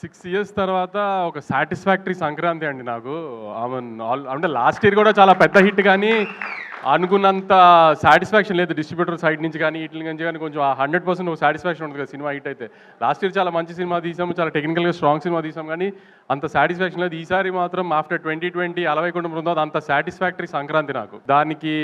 6 years తర్వాత ఒక satisfactory Sankranti అండి నాకు. అంటే లాస్ట్ ఇయర్ కూడా చాలా పెద్ద హిట్ కానీ, అనుకున్నంత సాటిస్ఫాక్షన్ లేదు డిస్ట్రిబ్యూటర్ సైడ్ నుంచి కానీ, వీటి నుంచి కానీ కొంచెం 100% ఒక సాటిస్ఫాక్షన్ ఉంటుంది కదా సినిమా హిట్ అయితే. లాస్ట్ ఇయర్ చాలా మంచి సినిమా తీసాము, చాలా టెక్నికల్గా స్ట్రాంగ్ సినిమా తీసాం కానీ అంత సాటిస్ఫాక్షన్ లేదు. ఈసారి మాత్రం ఆఫ్టర్ 2020 అలవైకుంఠం బృందావన్ అంత సాటిస్ఫాక్టరీ సంక్రాంతి నాకు. దానికి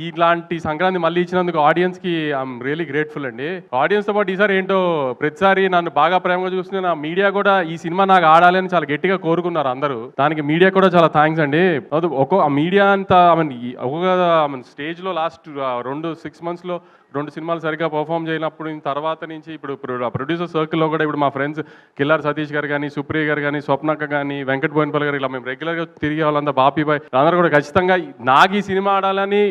ఇలాంటి సంక్రాంతి మళ్ళీ ఇచ్చినందుకు ఆడియన్స్కి ఐఎమ్ రియలీ గ్రేట్ఫుల్ అండి. ఆడియన్స్తో పాటు ఈసారి ఏంటో ప్రతిసారి నన్ను బాగా ప్రేమగా చూస్తున్న నా మీడియా కూడా ఈ సినిమా నాకు ఆడాలి అని చాలా గట్టిగా కోరుకున్నారు అందరూ. దానికి మీడియా కూడా చాలా థ్యాంక్స్ అండి. ఆ మీడియా అంతా ఒక స్టేజ్లో లాస్ట్ 6 monthsలో 2 సినిమాలు సరిగ్గా పర్ఫామ్ చేయనప్పుడు తర్వాత నుంచి ఇప్పుడు ప్రొడ్యూసర్ సర్కిల్లో కూడా ఇప్పుడు మా ఫ్రెండ్స్ కిల్లార్ సతీష్ గారు కానీ, సుప్రియ గారు కానీ, స్వప్నక్క కానీ, వెంకట్ బోయినపల్లి గారు, ఇలా మేము రెగ్యులర్గా తిరిగే వాళ్ళంతా బాపీ బాయ్ అందరూ కూడా ఖచ్చితంగా నాకు ఈ సినిమా ఆడాలని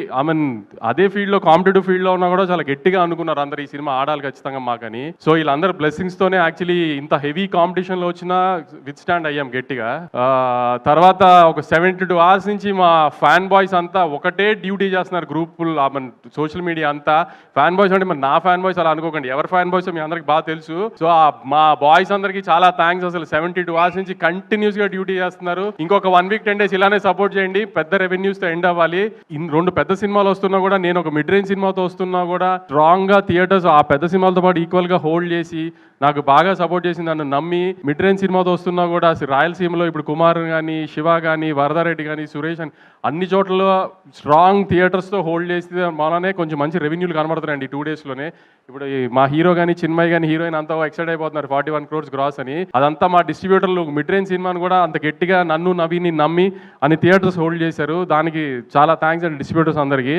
అదే ఫీల్డ్లో కాంపిటేటివ్ ఫీల్డ్లో ఉన్నా కూడా చాలా గట్టిగా అనుకున్నారు అందరు ఈ సినిమా ఆడాలి ఖచ్చితంగా మాకని. సో వీళ్ళందరూ బ్లెస్సింగ్స్తోనే యాక్చువల్లీ ఇంత హెవీ కాంపిటీషన్లో వచ్చినా విత్ స్టాండ్ అయ్యాం గట్టిగా. తర్వాత ఒక 72 hours నుంచి మా ఫ్యాన్ బాయ్స్ అంతా ఒకటే డ్యూటీ చేస్తున్నారు గ్రూపులు, సోషల్ మీడియా అంతా. ఫ్యాన్ బాయ్స్ అంటే మరి నా ఫ్యాన్ బాయ్స్ అలా అనుకోకండి, ఎవరి ఫ్యాన్ బాయ్స్ మీ అందరికి బాగా తెలుసు. సో మా బాయ్స్ అందరికి చాలా థ్యాంక్స్. అసలు 72 hours నుంచి కంటిన్యూస్ గా డ్యూటీ చేస్తున్నారు. ఇంకొక 1 week 10 days ఇలానే సపోర్ట్ చేయండి. పెద్ద రెవెన్యూస్ తో ఎండ్ అవ్వాలి. 2 పెద్ద సినిమాలు వస్తున్నా కూడా, నేను ఒక మిడ్ రేంజ్ సినిమాతో వస్తున్నా కూడా స్ట్రాంగ్ గా థియేటర్స్ ఆ పెద్ద సినిమాలతో పాటు ఈక్వల్ గా హోల్డ్ చేసి నాకు బాగా సపోర్ట్ చేసి నన్ను నమ్మి మిడ్ రేంజ్ సినిమాతో వస్తున్నా కూడా రాయలసీమలో ఇప్పుడు కుమార్ కానీ, శివ కానీ, వరదారెడ్డి కానీ, సురేష్ అని అన్ని చోట్ల స్ట్రాంగ్ థియేటర్స్తో హోల్డ్ చేసి మననే కొంచెం మంచి రెవెన్యూలు కనబడుతున్నాయండి 2 daysలోనే. ఇప్పుడు మా హీరో కానీ, చిన్మయ్ కానీ, హీరోయిన్ అంతా ఎక్సైట్ అయిపోతున్నారు 41 crores గ్రాస్ అని. అదంతా మా డిస్ట్రిబ్యూటర్లు మిడ్ రేంజ్ సినిమాను కూడా అంత గట్టిగా నన్ను నవీని నమ్మి అన్ని థియేటర్స్ హోల్డ్ చేశారు. దానికి చాలా థ్యాంక్స్ అండి డిస్ట్రిబ్యూటర్స్ అందరికీ.